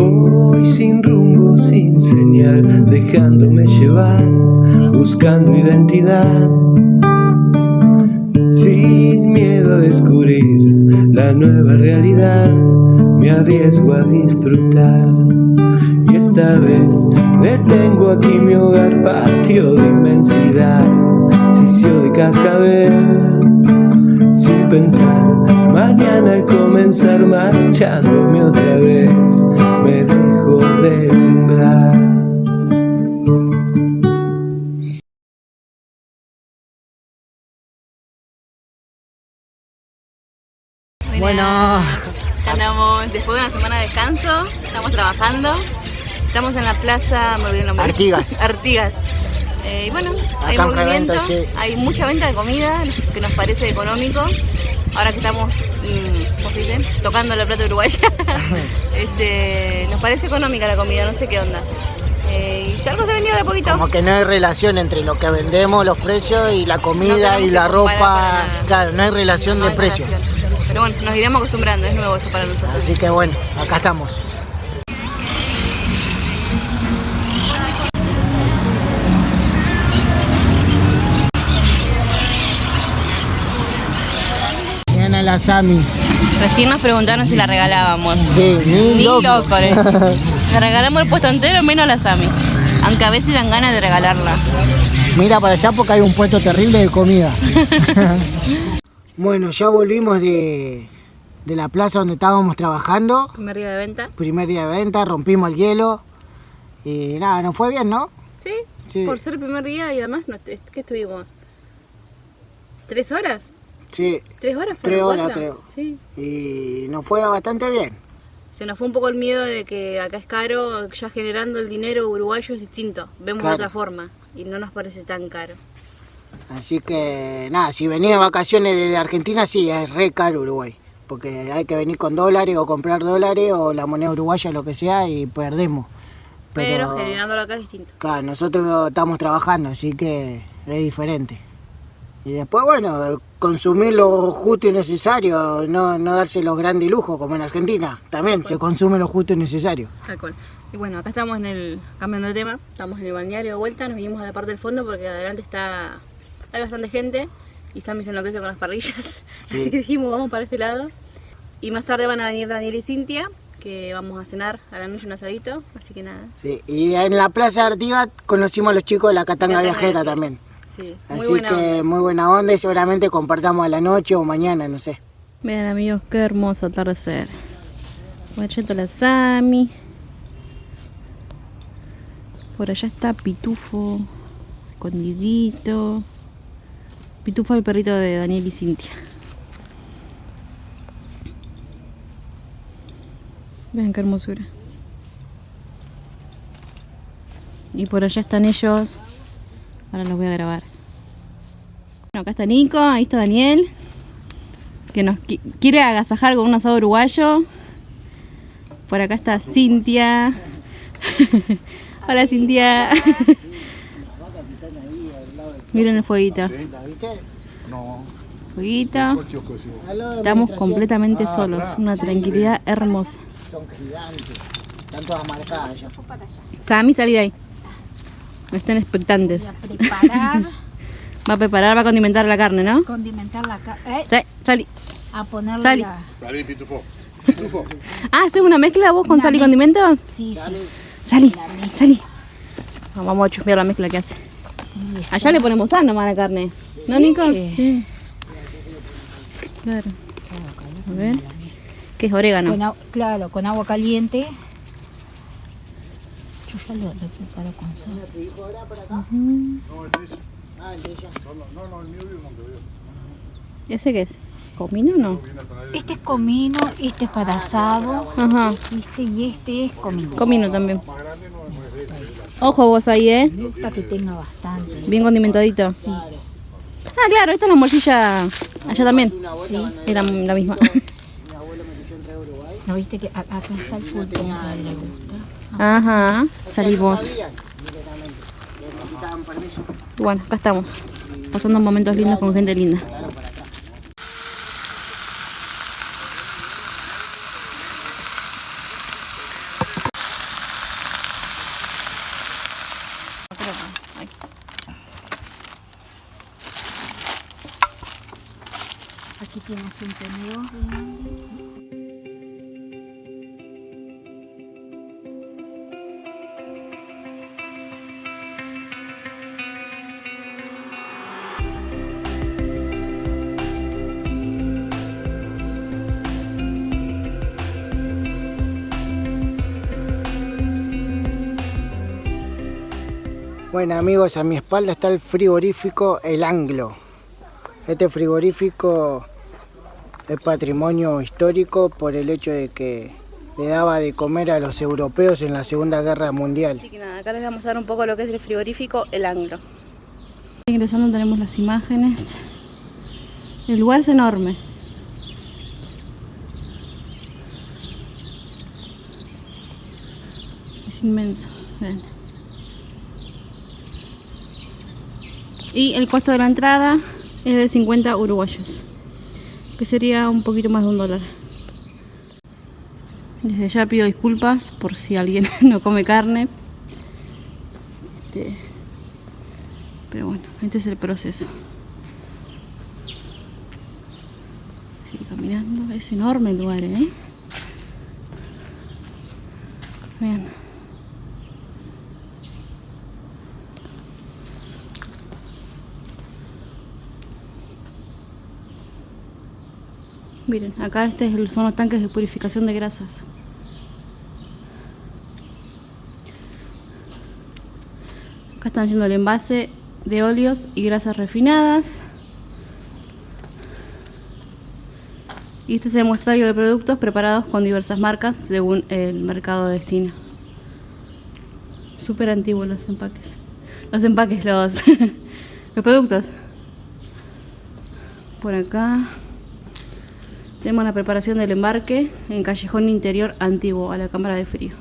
Voy sin rumbo, sin señal, dejándome llevar, buscando identidad, sin miedo a descubrir la nueva realidad, me arriesgo a disfrutar. Y esta vez detengo aquí mi hogar, patio de inmensidad, sitio de cascabel, sin pensar, mañana al comenzar, marchándome otra vez, me dejo deslumbrar. Bueno, andamos después de una semana de descanso, estamos trabajando, estamos en la plaza, me olvidé el nombre. Artigas. Y bueno, Acá hay en movimiento, Fragmento, sí. hay mucha venta de comida que nos parece económico. Ahora que estamos, ¿cómo se dice? Tocando la plata uruguaya, nos parece económica la comida, no sé qué onda. Y si algo se ha vendido de a poquito. Como que no hay relación entre lo que vendemos, los precios y la comida No y la tenemos que comparar ropa. para nada. Claro, no hay relación No de hay precios. relación. Pero bueno, nos iremos acostumbrando, es nuevo esto para nosotros. Así que bueno, acá estamos. Vean a la Sami. Recién nos preguntaron si la regalábamos. Sí, ni loco. Le regalamos el puesto entero menos la Sami. Aunque a veces dan ganas de regalarla. Mira para allá porque hay un puesto terrible de comida. Bueno, ya volvimos de la plaza donde estábamos trabajando. Primer día de venta. Primer día de venta, rompimos el hielo. Y nada, nos fue bien, ¿no? Sí, Sí. por ser el primer día y además, ¿qué estuvimos? ¿3 horas? Sí, 3 horas 3 fueron, horas 4. creo. Sí. Y nos fue bastante bien. Se nos fue un poco el miedo de que acá es caro, ya generando el dinero uruguayo es distinto. Vemos Claro. de otra forma y no nos parece tan caro. Así que nada, si venís de vacaciones desde Argentina, sí, es re caro Uruguay. Porque hay que venir con dólares o comprar dólares o la moneda uruguaya, lo que sea, y perdemos. Pero generándolo acá es distinto. Claro, nosotros estamos trabajando, así que es diferente. Y después, bueno, consumir lo justo y necesario, no darse los grandes lujos, como en Argentina. También se consume lo justo y necesario. Tal cual. Y bueno, acá estamos cambiando de tema, estamos en el balneario de vuelta, nos vinimos a la parte del fondo porque adelante hay bastante gente y Sammy se enloquece con las parrillas. Sí. Así que dijimos, vamos para este lado. Y más tarde van a venir Daniel y Cintia, que vamos a cenar a la noche un asadito, así que nada. Sí, y en la Plaza de Artigas conocimos a los chicos de la Katanga Katanga Viajera Viajera. también. Sí, muy Así buena que onda. muy buena onda y seguramente compartamos a la noche o mañana, no sé. Vean amigos, qué hermoso atardecer. Guacheto la Sami. Por allá está Pitufo, escondidito. Pitufo el perrito de Daniel y Cintia. Vean qué hermosura. Y por allá están ellos. Ahora los voy a grabar. Bueno, acá está Nico, ahí está Daniel, que nos quiere agasajar con un asado uruguayo. Por acá está Cintia. Hola Cintia. Miren el fueguito. ¿La viste? No. Fueguito. Estamos completamente solos. Una tranquilidad hermosa. Son gigantes. Están todas marcadas ya. Sami, salí de ahí. Están expectantes. Voy a preparar, Va a preparar, va a condimentar la carne, ¿no? condimentar la carne, Salí. a ponerle Sali. la... Salí, pitufo. Ah, ¿haces una mezcla vos con Una sal y mezcla. condimentos? Sí, sí. Salí, salí. Vamos a chusmear la mezcla que hace. Allá le ponemos sal nomás a la carne. ¿No, Sí. Nico? Sí. Claro. A ver. ¿Qué es orégano? Claro, con agua caliente. Yo ya lo preparo con sal. ¿Ese qué es? ¿Comino o no? Este es comino, este es para asado, Ajá. ¿viste? Y este es comino. Comino también. Ojo vos ahí, ¿eh? Me gusta que tenga bastante. Bien condimentadito. Sí, Ah, claro, esta es la morcilla allá también. sí. Es la misma. ¿No viste que acá está el pulpo? A él le gusta. Ajá. Salimos. Necesitaban permiso. Bueno, acá estamos. Pasando momentos lindos con gente linda. tienes un tenedor. Bueno amigos, a mi espalda está el frigorífico El Anglo. Este frigorífico es patrimonio histórico por el hecho de que le daba de comer a los europeos en la Segunda Guerra Mundial. Así que nada, acá les voy a mostrar un poco lo que es el frigorífico El Anglo. Ingresando tenemos las imágenes. El lugar es enorme. Es inmenso. Ven. Y el costo de la entrada es de 50 uruguayos, que sería un poquito más de $1. Desde ya pido disculpas por si alguien no come carne. Pero bueno, este es el proceso. Sigue caminando, es enorme el lugar, ¿eh? Vean. Miren, acá son los tanques de purificación de grasas. Acá están haciendo el envase de óleos y grasas refinadas. Y este es el muestrario de productos preparados con diversas marcas según el mercado de destino. Súper antiguos los empaques. Los productos. Por acá tenemos la preparación del embarque en callejón interior antiguo a la cámara de frío.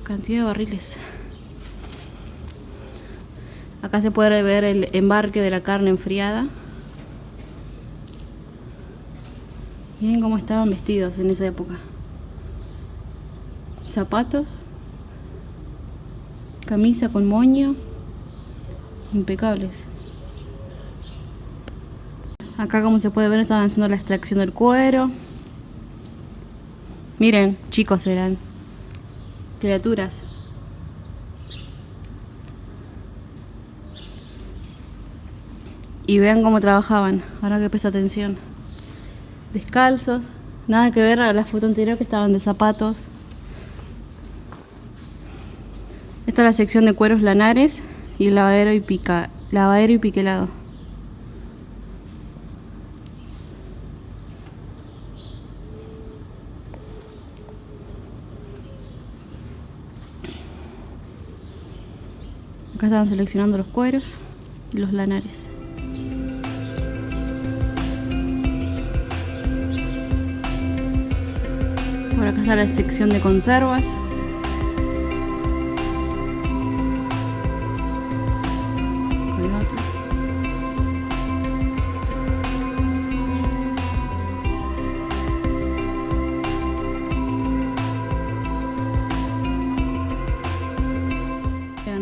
Cantidad de barriles. Acá se puede ver el embarque de la carne enfriada. Miren cómo estaban vestidos en esa época. Zapatos, camisa con moño, impecables. Acá, como se puede ver, estaban haciendo la extracción del cuero. Miren, chicos eran. Criaturas. Y vean cómo trabajaban, ahora que presta atención. Descalzos, nada que ver a la foto anterior que estaban de zapatos. Esta es la sección de cueros lanares y el lavadero y piquelado. Acá estaban seleccionando los cueros y los lanares. Por acá está la sección de conservas.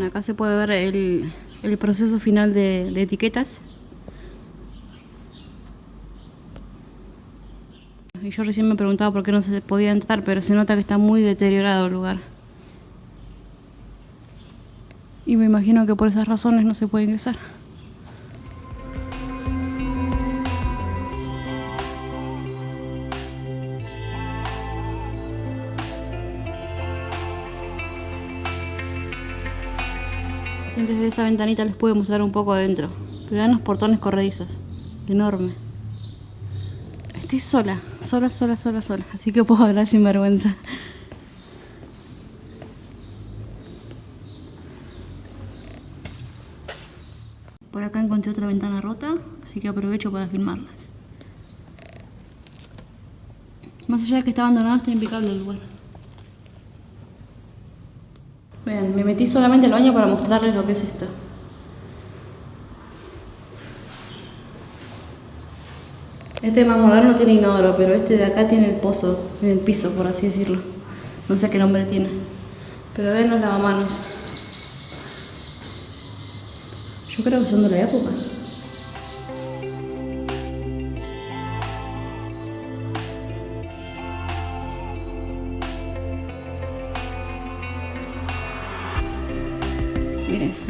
Acá se puede ver el proceso final de etiquetas. Y yo recién me preguntaba por qué no se podía entrar, pero se nota que está muy deteriorado el lugar. Y me imagino que por esas razones no se puede ingresar. Desde esa ventanita les puedo mostrar un poco adentro. Pero vean los portones corredizos. Enorme. Estoy sola. Así que puedo hablar sin vergüenza. Por acá encontré otra ventana rota, así que aprovecho para filmarlas. Más allá de que está abandonado, está impecable el lugar. Vean, me metí solamente al baño para mostrarles lo que es esto. Este más moderno tiene inodoro, pero este de acá tiene el pozo en el piso, por así decirlo. No sé qué nombre tiene. Pero ven los lavamanos. Yo creo que son de la época.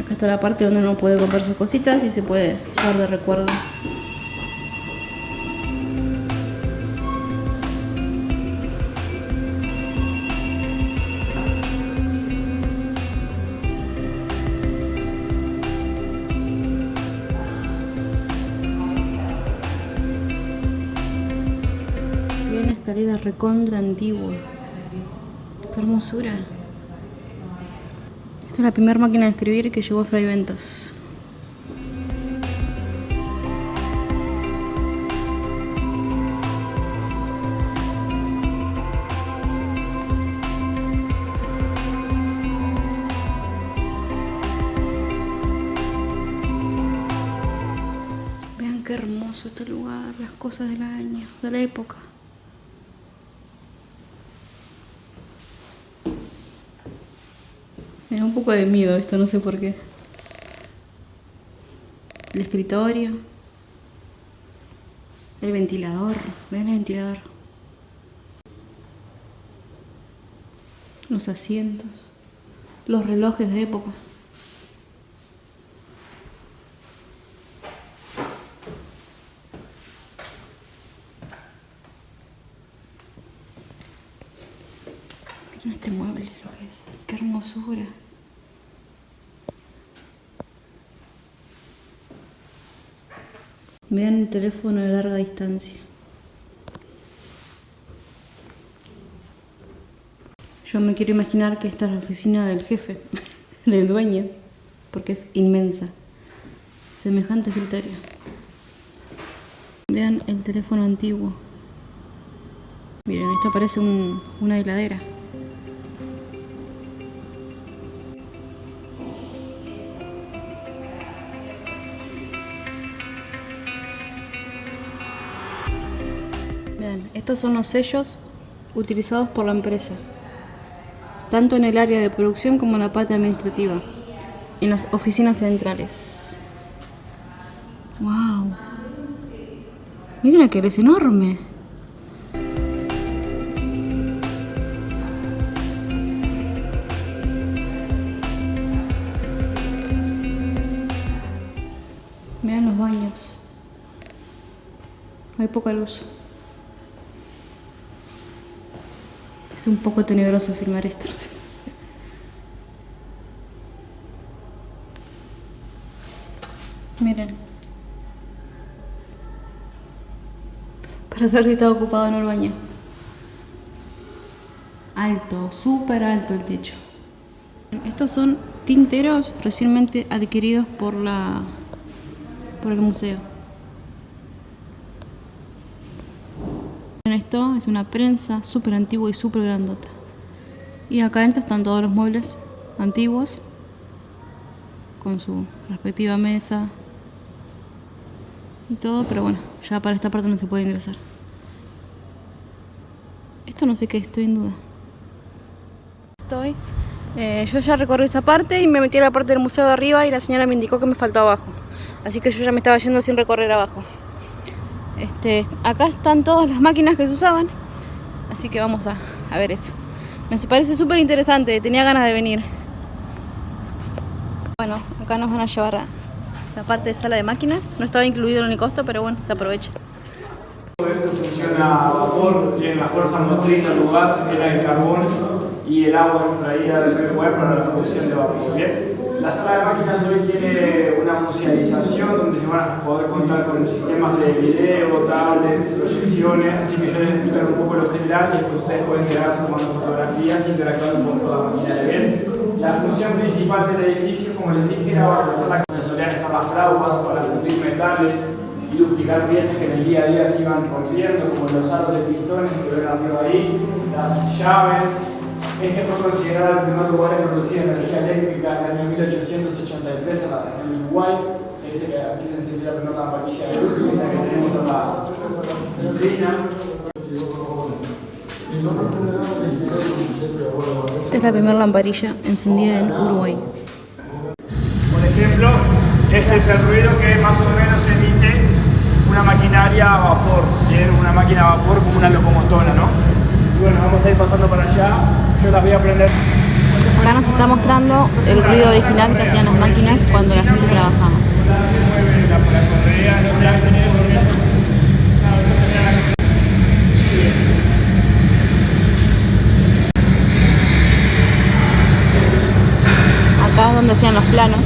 Acá está la parte donde uno puede comprar sus cositas y se puede llevar de recuerdo. Bien, escalera recontra antigua. Qué hermosura. Esta es la primera máquina de escribir que llegó a Fray Bentos. Vean qué hermoso este lugar, las cosas del año, de la época. Me da un poco de miedo esto, no sé por qué. El escritorio. El ventilador. Vean el ventilador. Los asientos. Los relojes de época. Miren este mueble, lo que es. Qué hermosura. Vean el teléfono de larga distancia. Yo me quiero imaginar que esta es la oficina del jefe, del dueño, porque es inmensa. Semejante escritorio. Vean el teléfono antiguo. Miren, esto parece una heladera. Vean, estos son los sellos utilizados por la empresa, tanto en el área de producción como en la parte administrativa, en las oficinas centrales. ¡Wow! Miren aquel, es enorme. Vean los baños. Hay poca luz. Es un poco tenebroso filmar esto. Miren. Para saber si está ocupado o no el baño. Alto, súper alto el techo. Estos son tinteros recientemente adquiridos por el museo. Esto es una prensa súper antigua y súper grandota. Y acá adentro están todos los muebles antiguos con su respectiva mesa y todo, pero bueno, ya para esta parte no se puede ingresar. Esto no sé qué, estoy en duda. Yo ya recorrí esa parte y me metí a la parte del museo de arriba y la señora me indicó que me faltó abajo. Así que yo ya me estaba yendo sin recorrer abajo. Acá están todas las máquinas que se usaban, así que vamos a ver eso. Me parece súper interesante, tenía ganas de venir. Bueno, acá nos van a llevar a la parte de sala de máquinas. No estaba incluido en el costo, pero bueno, se aprovecha. Todo esto funciona a vapor, tiene la fuerza motriz del lugar, era el carbón y el agua extraída del río web para la producción de vapor. Bien. La sala de máquinas hoy tiene una musealización donde se van a poder contar con sistemas de video, tablets, proyecciones, así que yo les explicaré un poco lo general y después ustedes pueden quedarse tomando fotografías e interactuando un poco con la maquinaria. Bien. La función principal del edificio, como les dije, era abastecer la donde solían estar las fraudas para fundir metales y duplicar piezas que en el día a día se iban rompiendo, como los aros de pistones que ven arriba ahí, las llaves. Este fue considerado el primer lugar en producir energía eléctrica en el año 1883 en el Uruguay. Se dice que aquí se encendió la primera lamparilla de luz, la que tenemos en la vitrina. Esta es la primera lamparilla encendida en Uruguay. Por ejemplo, este es el ruido que más o menos emite una maquinaria a vapor. Tienen una máquina a vapor como una locomotora, ¿no? Y bueno, vamos a ir pasando para allá. Yo las voy a prender. Acá nos está mostrando el ruido original que hacían las máquinas cuando la gente trabajaba. Acá es donde hacían los planos.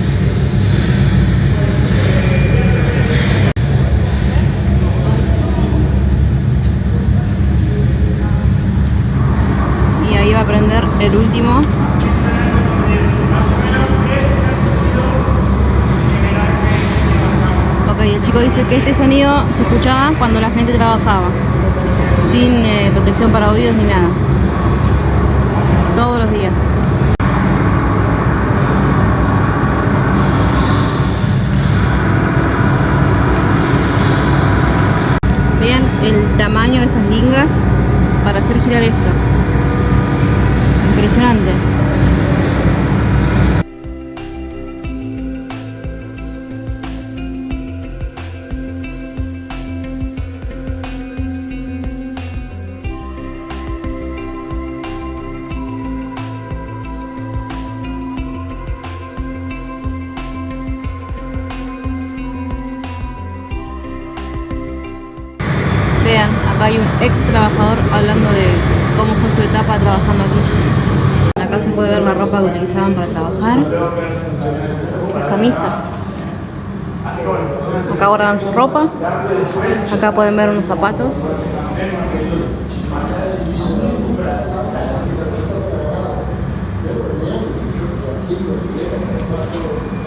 Y ahí va a prender el último. Ok, el chico dice que este sonido se escuchaba cuando la gente trabajaba, sin protección para oídos ni nada, todos los días. Vean el tamaño de esas lingas para hacer girar esto. Impresionante. Vean, acá hay un ex trabajador hablando de cómo fue su etapa trabajando aquí. Acá se puede ver la ropa que utilizaban para trabajar, las camisas. Acá guardan su ropa. Acá pueden ver unos zapatos.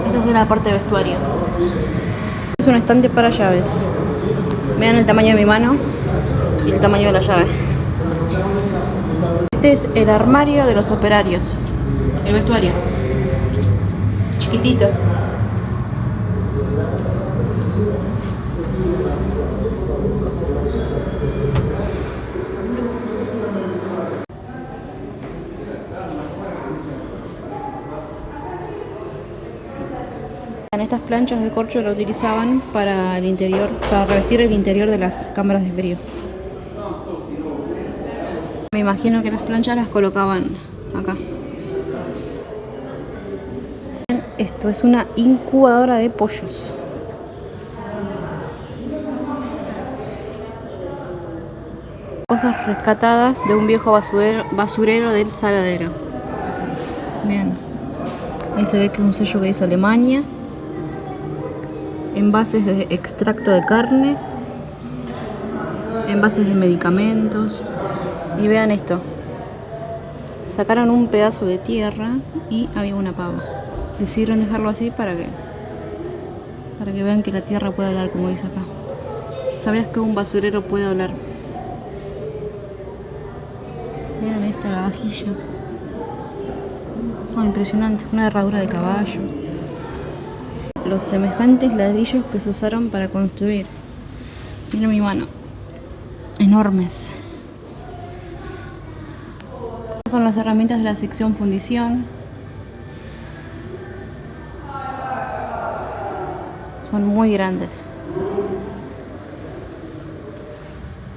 Esta es la parte de vestuario. Es un estante para llaves. Vean el tamaño de mi mano y el tamaño de la llave. Este es el armario de los operarios. El vestuario. Chiquitito. Estas planchas de corcho lo utilizaban para el interior, para revestir el interior de las cámaras de frío. Me imagino que las planchas las colocaban acá. Esto es una incubadora de pollos. Cosas rescatadas de un viejo basurero del Saladero. Bien. Ahí se ve que es un sello que dice Alemania. Envases de extracto de carne, envases de medicamentos. Y vean esto, sacaron un pedazo de tierra y había una pava. Decidieron dejarlo así para que vean que la tierra puede hablar, como dice acá. ¿Sabías que un basurero puede hablar? Vean esta, la vajilla. Oh, impresionante, una herradura de caballo. Los semejantes ladrillos que se usaron para construir. Miren mi mano. Enormes. Estas son las herramientas de la sección fundición. Son muy grandes.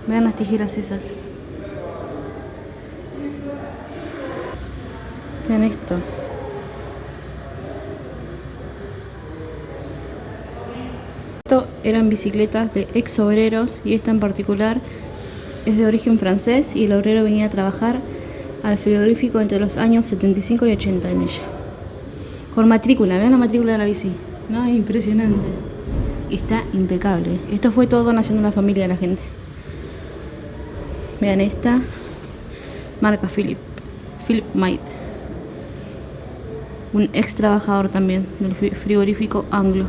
Vean las tijeras esas. Vean esto. Esto eran bicicletas de ex obreros y esta en particular es de origen francés y el obrero venía a trabajar al frigorífico entre los años 75 y 80 en ella. Con matrícula, vean la matrícula de la bici. No, impresionante. Está impecable. Esto fue todo donación de la familia de la gente. Vean esta. Marca Philip Maid. Un ex trabajador también del frigorífico Anglo.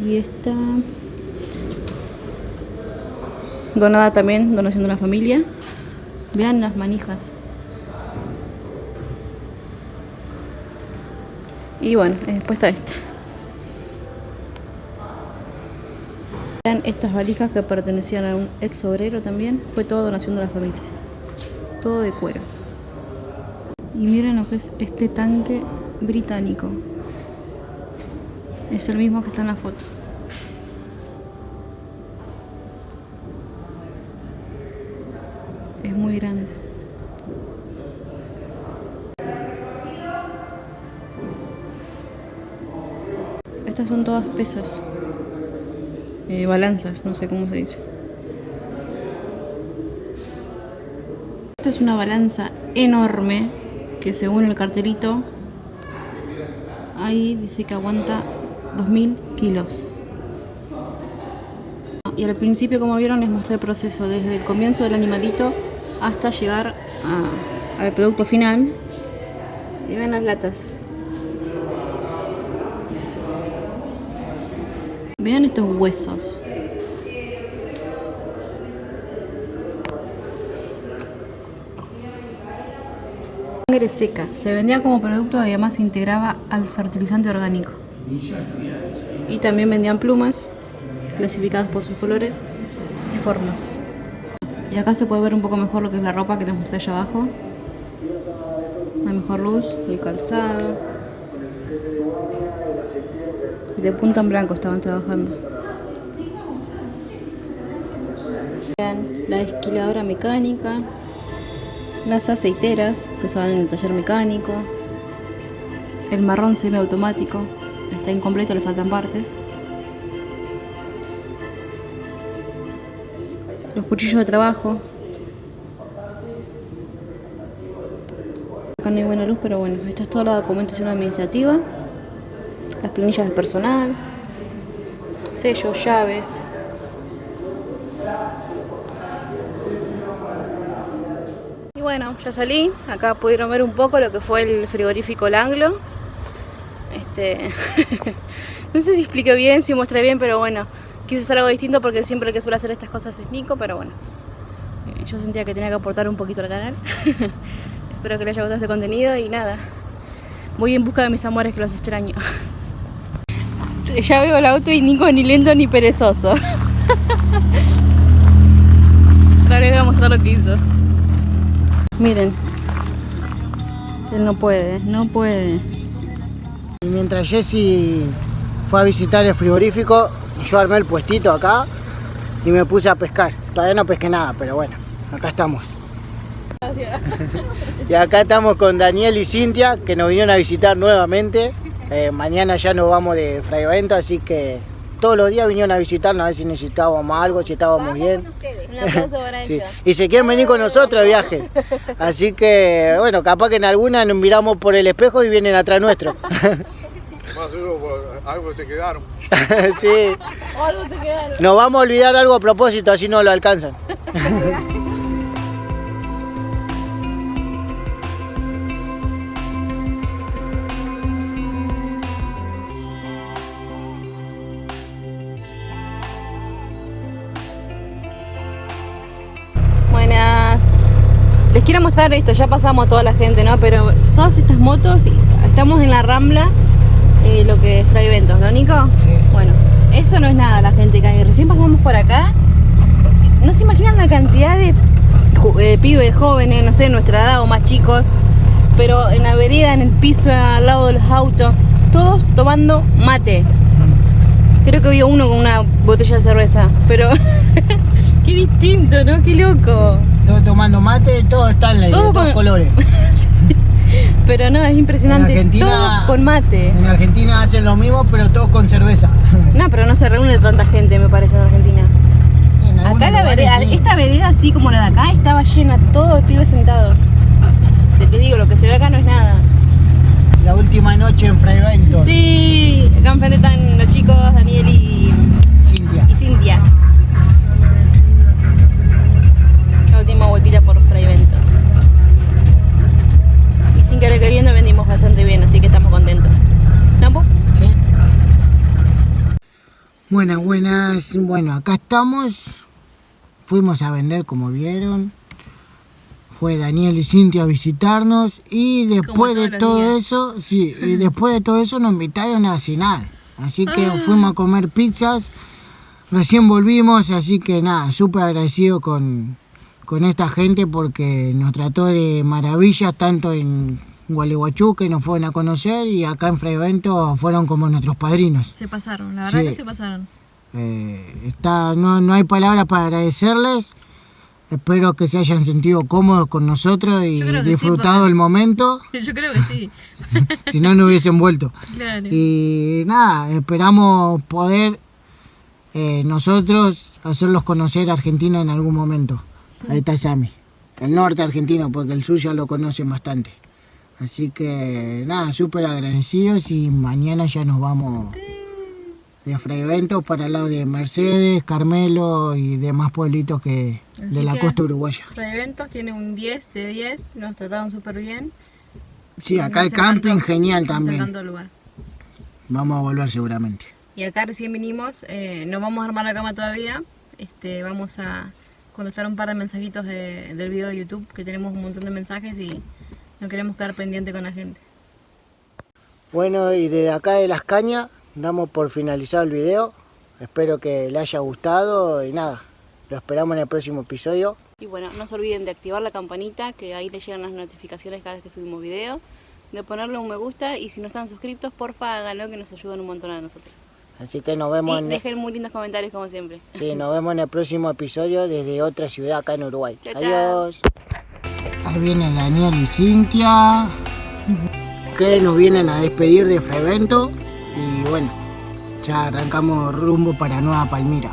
Y esta donada también, donación de la familia. Vean las manijas. Y bueno, después está esta. Vean estas valijas que pertenecían a un ex obrero también. Fue todo donación de la familia. Todo de cuero. Y miren lo que es este tanque británico. Es el mismo que está en la foto. Es muy grande. Estas son todas pesas. Balanzas, no sé cómo se dice. Esta es una balanza enorme que según el cartelito ahí dice que aguanta 2000 kilos. Y al principio, como vieron, les mostré el proceso desde el comienzo del animalito hasta llegar al producto final. Y ven las latas. Vean estos huesos. Sangre seca. Se vendía como producto y además se integraba al fertilizante orgánico. Y también vendían plumas clasificadas por sus colores y formas. Y acá se puede ver un poco mejor lo que es la ropa que les mostré allá abajo. La mejor luz, el calzado. De punta en blanco estaban trabajando. Vean, la esquiladora mecánica, las aceiteras que usaban en el taller mecánico, el marrón semiautomático, está incompleto, le faltan partes. Los cuchillos de trabajo. Acá no hay buena luz, pero bueno, esta es toda la documentación administrativa. Las planillas del personal, sellos, llaves. Y bueno, ya salí. Acá pudieron ver un poco lo que fue el frigorífico El Anglo. No sé si expliqué bien, si mostré bien, pero bueno, quise hacer algo distinto porque siempre el que suele hacer estas cosas es Nico, pero bueno, yo sentía que tenía que aportar un poquito al canal. Espero que les haya gustado este contenido y nada, voy en busca de mis amores que los extraño. Ya veo el auto y Nico ni lento ni perezoso. Ahora les voy a mostrar lo que hizo. Miren, él no puede, no puede. Y mientras Jessy fue a visitar el frigorífico, yo armé el puestito acá y me puse a pescar. Todavía no pesqué nada, pero bueno, acá estamos. Gracias. Y acá estamos con Daniel y Cintia, que nos vinieron a visitar nuevamente. Mañana ya nos vamos de Fraivento, así que todos los días vinieron a visitarnos a ver si necesitábamos algo, si estábamos bien. Un aplauso para Sí. ellos. Y se quieren venir con nosotros de viaje. Así que, bueno, capaz que en alguna nos miramos por el espejo y vienen atrás nuestro. Más algo se quedaron. Sí. Algo te quedaron. Nos vamos a olvidar algo a propósito, así no lo alcanzan. Buenas. Les quiero mostrar esto, ya pasamos a toda la gente, ¿no? Pero todas estas motos, estamos en la Rambla, lo que es Fraiventos, ¿no, Nico? Sí. Bueno, eso no es nada la gente que hay. Recién pasamos por acá. No se imaginan la cantidad de pibes jóvenes, no sé, nuestra edad o más chicos, pero en la vereda, en el piso, al lado de los autos, todos tomando mate. Creo que había uno con una botella de cerveza, pero qué distinto, ¿no? Qué loco. Todos tomando mate, todos están de Todo todos con- colores. Pero no, es impresionante. En Argentina- Todos con mate. En Argentina hacen lo mismo, pero todos con cerveza. No, pero no se reúne tanta gente, me parece, en Argentina. En algunos Acá la lugares vereda, sí. esta vereda así como la de acá, estaba llena, todos de pibes sentados. Te digo, lo que se ve acá no es nada. La última noche en Fraiventos. Sí, acá enfrente están los chicos, Daniel y Cintia. La última vueltita por Fraiventos. Y sin querer queriendo vendimos bastante bien, así que estamos contentos. ¿No, Pu? Sí. Buenas, buenas. Bueno, acá estamos. Fuimos a vender, como vieron. Fue Daniel y Cintia a visitarnos y después todos de los todo días. eso, sí, y después de todo eso nos invitaron a cenar. Así que fuimos a comer pizzas. Recién volvimos, así que nada, súper agradecido con esta gente porque nos trató de maravillas tanto en Gualeguaychú, que nos fueron a conocer, y acá en Fraivento fueron como nuestros padrinos. Se pasaron, la verdad verdad que que se pasaron. No hay palabras para agradecerles. Espero que se hayan sentido cómodos con nosotros y Yo creo que sí, disfrutado porque- el momento. Yo creo que sí. Si no, no hubiesen vuelto. Claro. Y nada, esperamos poder nosotros hacerlos conocer a Argentina en algún momento. Ahí está Sammy, el norte argentino, porque el sur ya lo conocen bastante. Así que nada, súper agradecidos y mañana ya nos vamos de Fraiventos para el lado de Mercedes, Carmelo y demás pueblitos de la que- costa uruguaya. Eventos tiene un 10 de 10, nos trataron súper bien. Sí, acá el Nos camping encantó, genial nos también. encantó el lugar. Vamos a volver seguramente. Y acá recién vinimos, no vamos a armar la cama todavía, vamos a contestar un par de mensajitos del video de YouTube, que tenemos un montón de mensajes y no queremos quedar pendiente con la gente. Bueno, y desde acá de Las Cañas damos por finalizado el video. Espero que les haya gustado y nada, lo esperamos en el próximo episodio. Y bueno, no se olviden de activar la campanita, que ahí les llegan las notificaciones cada vez que subimos video, de ponerle un me gusta y si no están suscriptos, porfa háganlo, que nos ayudan un montón a nosotros. Así que nos vemos, Y dejen muy lindos comentarios como siempre. sí, nos vemos en el próximo episodio desde otra ciudad acá en Uruguay. Chao, chao. Adiós. Ahí viene Daniel y Cintia, que nos vienen a despedir de Fraiventos y bueno, ya arrancamos rumbo para Nueva Palmira.